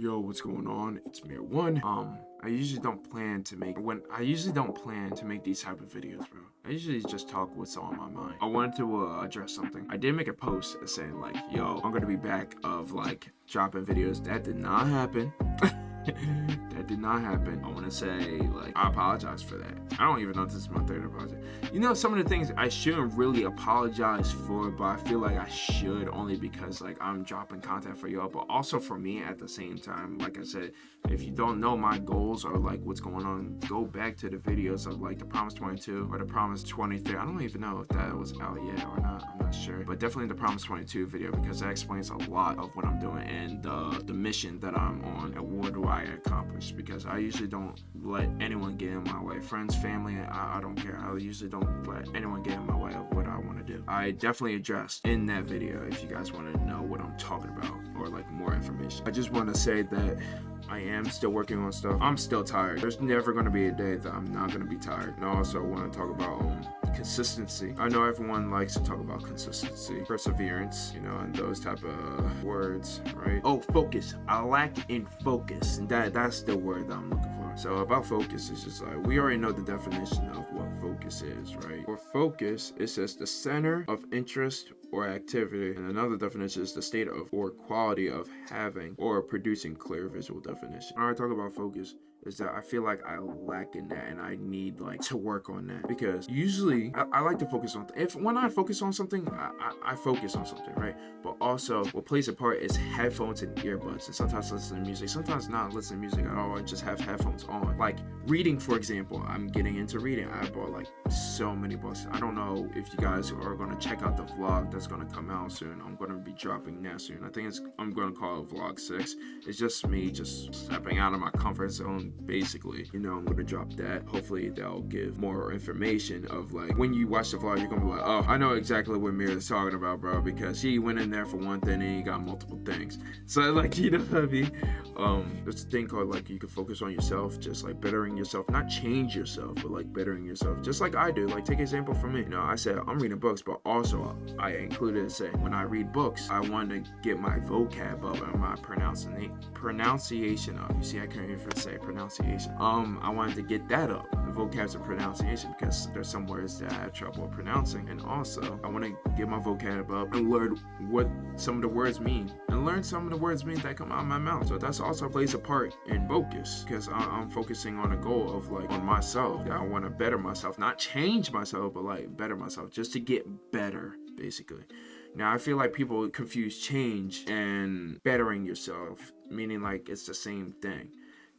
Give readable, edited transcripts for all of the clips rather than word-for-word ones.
Yo, what's going on? It's Mir1. I usually don't plan to make these type of videos, bro. I usually just talk what's on my mind. I wanted to address something. I did make a post saying like, yo, I'm gonna be back of like dropping videos. That did not happen. That did not happen. I want to say, like, I apologize for that. I don't even know if this is my third apology. You know, some of the things I shouldn't really apologize for, but I feel like I should, only because, like, I'm dropping content for y'all, but also for me at the same time. Like I said, if you don't know my goals or, like, what's going on, go back to the videos of, like, the Promise 22 or the Promise 23. I don't even know if that was out yet or not. I'm not sure. But definitely the Promise 22 video, because that explains a lot of what I'm doing and the mission that I'm on and what do I accomplish. Because I usually don't let anyone get in my way. Friends, family, I don't care. I usually don't let anyone get in my way of what I want to do. I definitely addressed in that video, if you guys want to know what I'm talking about or like more information. I just want to say that I am still working on stuff. I'm still tired. There's never going to be a day that I'm not going to be tired. And I also want to talk about consistency. I know everyone likes to talk about consistency, perseverance, you know, and those type of words, right? Oh, focus. I lack in focus. And that's the word that I'm looking for. So about focus, it's just like, we already know the definition of what focus is, right? For focus, it says the center of interest or activity, and another definition is the state of or quality of having or producing clear visual definition. When I talk about focus, is that I feel like I lack in that and I need like to work on that, because usually I like to focus on when I focus on something, I focus on something, right? But also what plays a part is headphones and earbuds, and sometimes listen to music, sometimes not listen to music at all, and just have headphones on. Like reading, for example, I'm getting into reading. I bought like so many books. I don't know if you guys are gonna check out the vlog that's gonna come out soon. I'm gonna be dropping that soon. I think I'm gonna call it vlog 6. It's just me just stepping out of my comfort zone, basically. You know, I'm gonna drop that. Hopefully that'll give more information of like, when you watch the vlog, you're gonna be like, oh, I know exactly what Mir is talking about, bro, because he went in there for one thing and he got multiple things. So like, you know what I mean? There's a thing called like, you can focus on yourself, just like bettering yourself, not change yourself, but like bettering yourself, just like I do. Like, take example from me. You know, I said I'm reading books, but also I included saying when I read books, I want to get my vocab up and my pronunciation up. You see, I can't even say pronunciation. I wanted to get that up, the vocabs and pronunciation, because there's some words that I have trouble pronouncing, and also I want to get my vocab up and learn what some of the words mean, and learn some of the words mean that come out of my mouth. So that's also plays a part in focus, because I'm focusing on a goal of like on myself, that I want to better myself, not change myself, but like better myself, just to get better, basically. Now, I feel like people confuse change and bettering yourself, meaning like it's the same thing.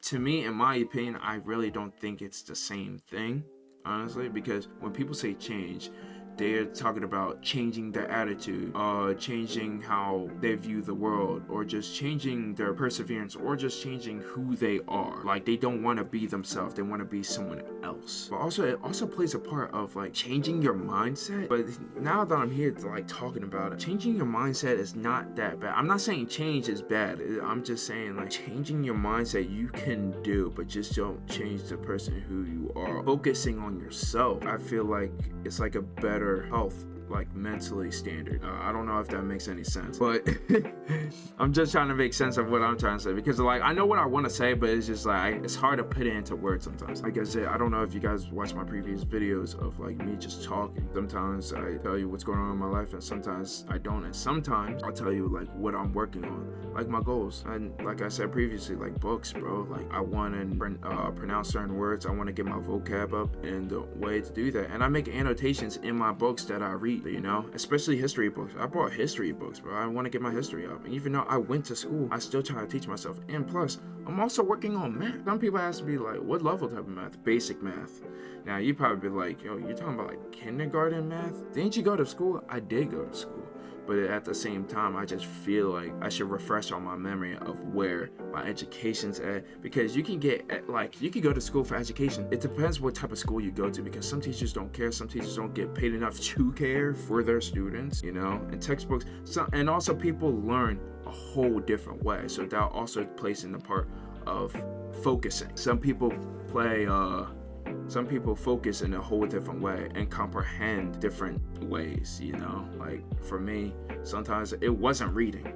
To me, in my opinion, I really don't think it's the same thing, honestly, because when people say change, they're talking about changing their attitude, changing how they view the world, or just changing their perseverance, or just changing who they are. Like, they don't want to be themselves, they want to be someone else. But also, it also plays a part of like changing your mindset. But now that I'm here to like talking about it, changing your mindset is not that bad. I'm not saying change is bad. I'm just saying like changing your mindset you can do, but just don't change the person who you are. Focusing on yourself, I feel like it's like a better health, like mentally standard. I don't know if that makes any sense, but I'm just trying to make sense of what I'm trying to say, because like I know what I want to say, but it's just like it's hard to put it into words sometimes. Like I said, I don't know if you guys watch my previous videos of like me just talking. Sometimes I tell you what's going on in my life, and sometimes I don't, and sometimes I'll tell you like what I'm working on, like my goals. And like I said previously, like books, bro, like I want to pronounce certain words, I want to get my vocab up, and the way to do that, and I make annotations in my books that I read, you know, especially history books. I bought history books, bro. I want to get my history up, and even though I went to school, I still try to teach myself. And plus, I'm also working on math. Some people ask me like, what level type of math? Basic math. Now you probably be like, yo, you're talking about like kindergarten math? Didn't you go to school? I did go to school, but at the same time, I just feel like I should refresh on my memory of where my education's at, because you can go to school for education. It depends what type of school you go to, because some teachers don't care, some teachers don't get paid enough to care for their students, you know, and textbooks. And also people learn a whole different way, so that also plays in the part of focusing. Some people focus in a whole different way and comprehend different ways, you know. Like for me, sometimes it wasn't reading.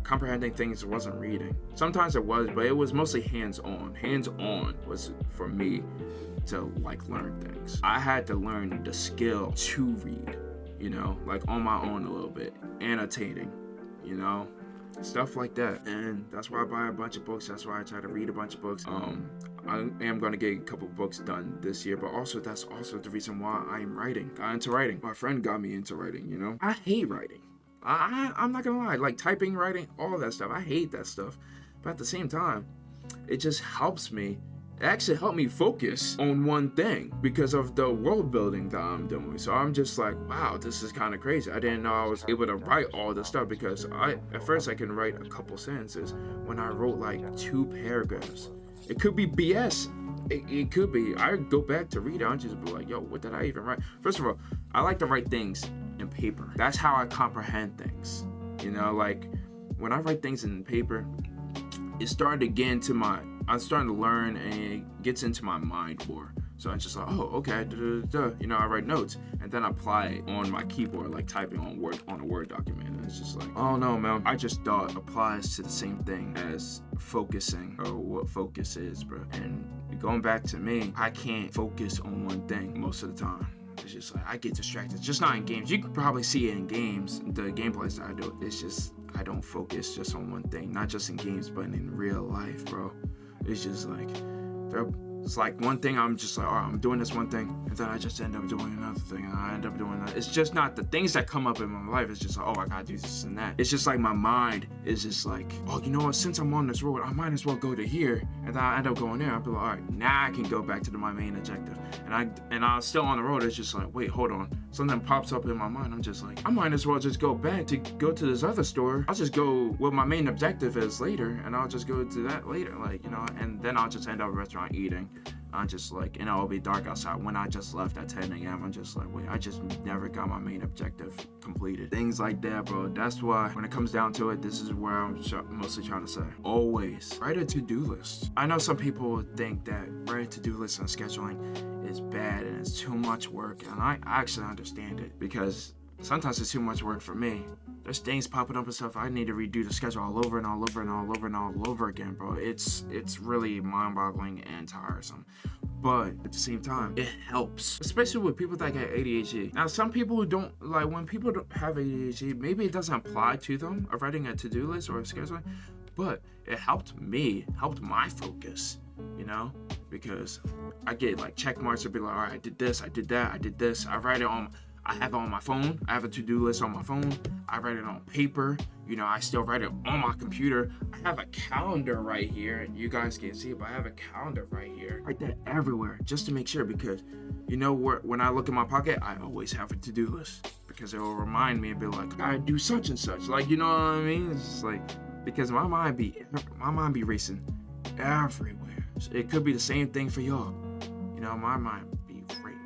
comprehending things wasn't reading. Sometimes it was, but it was mostly hands-on. Hands-on was for me to like learn things. I had to learn the skill to read, you know, like on my own a little bit, annotating, you know, stuff like that. And that's why I buy a bunch of books. That's why I try to read a bunch of books. I am going to get a couple books done this year, but also that's also the reason why I'm got into writing. My friend got me into writing, you know. I hate writing. I'm not gonna lie, like typing, writing, all that stuff. I hate that stuff. But at the same time, it just helps me. It actually helped me focus on one thing because of the world building that I'm doing. So I'm just like, wow, this is kind of crazy. I didn't know I was able to write all this stuff because at first I can write a couple sentences when I wrote like 2 paragraphs. It could be BS. It could be. I go back to read it. I'll just be like, yo, what did I even write? First of all, I like to write things in paper. That's how I comprehend things. You know, like when I write things in paper, it's starting to get into I'm starting to learn and it gets into my mind more. So I'm just like, oh, okay, you know, I write notes and then I apply it on my keyboard, like typing on a Word document. And it's just like, oh no, man. I just thought applies to the same thing as focusing or what focus is, bro. And going back to me, I can't focus on one thing most of the time. It's just like, I get distracted. Just not in games. You can probably see it in games, the gameplays that I do. It's just, I don't focus just on one thing. Not just in games, but in real life, bro. It's just like, it's like one thing I'm just like, all right, I'm doing this one thing, and then I just end up doing another thing, and I end up doing that. It's just not the things that come up in my life. It's just like, oh, I gotta do this and that. It's just like my mind is just like, oh, you know what? Since I'm on this road, I might as well go to here, and then I end up going there. I'll be like, all right, now I can go back to my main objective. And I'm still on the road. It's just like, wait, hold on. Something pops up in my mind. I'm just like, I might as well just go back to go to this other store. I'll just go what my main objective is later, and I'll just go to that later, like, you know, and then I'll just end up at a restaurant eating. I'm just like, and it'll be dark outside. When I just left at 10 a.m., I'm just like, wait, I just never got my main objective completed. Things like that, bro. That's why when it comes down to it, this is where I'm mostly trying to say. Always write a to-do list. I know some people think that writing a to-do list and scheduling is bad and it's too much work. And I actually understand it because sometimes it's too much work for me. There's things popping up and stuff. I need to redo the schedule all over and all over and all over and all over again, bro. It's really mind-boggling and tiresome. But at the same time, it helps, especially with people that get ADHD. Now, some people who don't, like when people don't have ADHD, maybe it doesn't apply to them of writing a to-do list or a scheduling, but it helped my focus, you know, because I get like check marks to be like, all right, I did this, I did that, I did this. I have it on my phone. I have a to-do list on my phone. I write it on paper. You know, I still write it on my computer. I have a calendar right here. And you guys can't see it, but I have a calendar right here. Write that everywhere just to make sure because, you know, when I look in my pocket, I always have a to-do list because it will remind me and be like, I do such and such. Like, you know what I mean? It's just like, because my mind be racing everywhere. It could be the same thing for y'all. You know, my mind be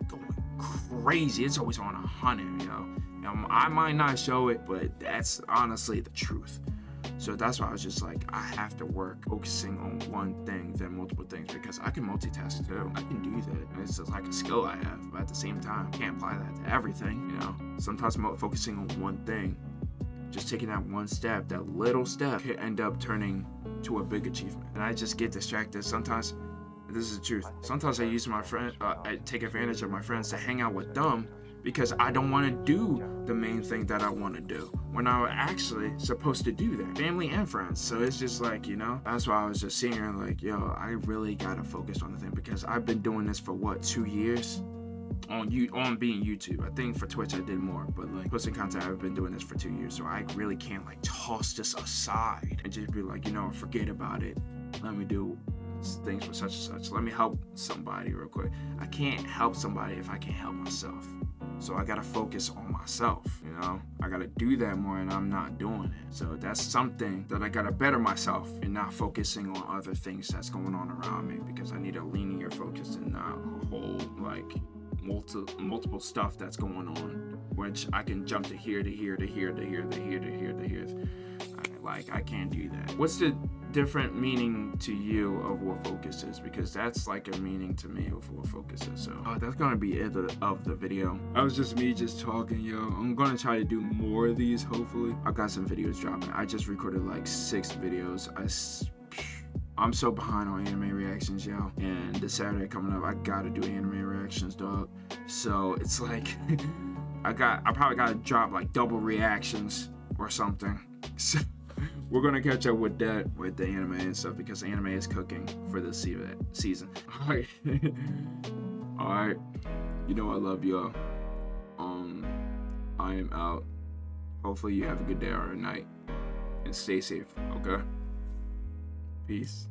going crazy. It's always on 100, you know. I might not show it, but that's honestly the truth. So that's why I was just like, I have to work focusing on one thing than multiple things because I can multitask too. I can do that. It's just like a skill I have, but at the same time, I can't apply that to everything, you know. Sometimes focusing on one thing, just taking that one step, that little step could end up turning to a big achievement. And I just get distracted. Sometimes, this is the truth. Sometimes I use my friend, I take advantage of my friends to hang out with them because I don't want to do the main thing that I want to do when I'm actually supposed to do that. Family and friends. So it's just like, you know, that's why I was just sitting here like, yo, I really got to focus on the thing because I've been doing this for 2 years on being YouTube. I think for Twitch I did more, but like posting content, I've been doing this for 2 years. So I really can't like toss this aside and just be like, you know, forget about it. Let me do things for such and such. Let me help somebody real quick. I can't help somebody if I can't help myself. So I gotta focus on myself, you know? I gotta do that more and I'm not doing it. So that's something that I gotta better myself and not focusing on other things that's going on around me because I need a linear focus and not a whole like multiple stuff that's going on, which I can jump to here to here to here to here to here to here to here. Like, I can't do that. What's the different meaning to you of what focus is? Because that's like a meaning to me of what focus is. So that's gonna be it of the video. That was just me just talking, yo. I'm gonna try to do more of these, hopefully. I got some videos dropping. I just recorded like 6 videos. I'm so behind on anime reactions, yo. And this Saturday coming up, I gotta do anime reactions, dog. So it's like I probably gotta drop like double reactions or something. So we're gonna catch up with that with the anime and stuff, because anime is cooking for this season. Alright. Alright. You know I love y'all. I am out. Hopefully you have a good day or a night. And stay safe, okay? Peace.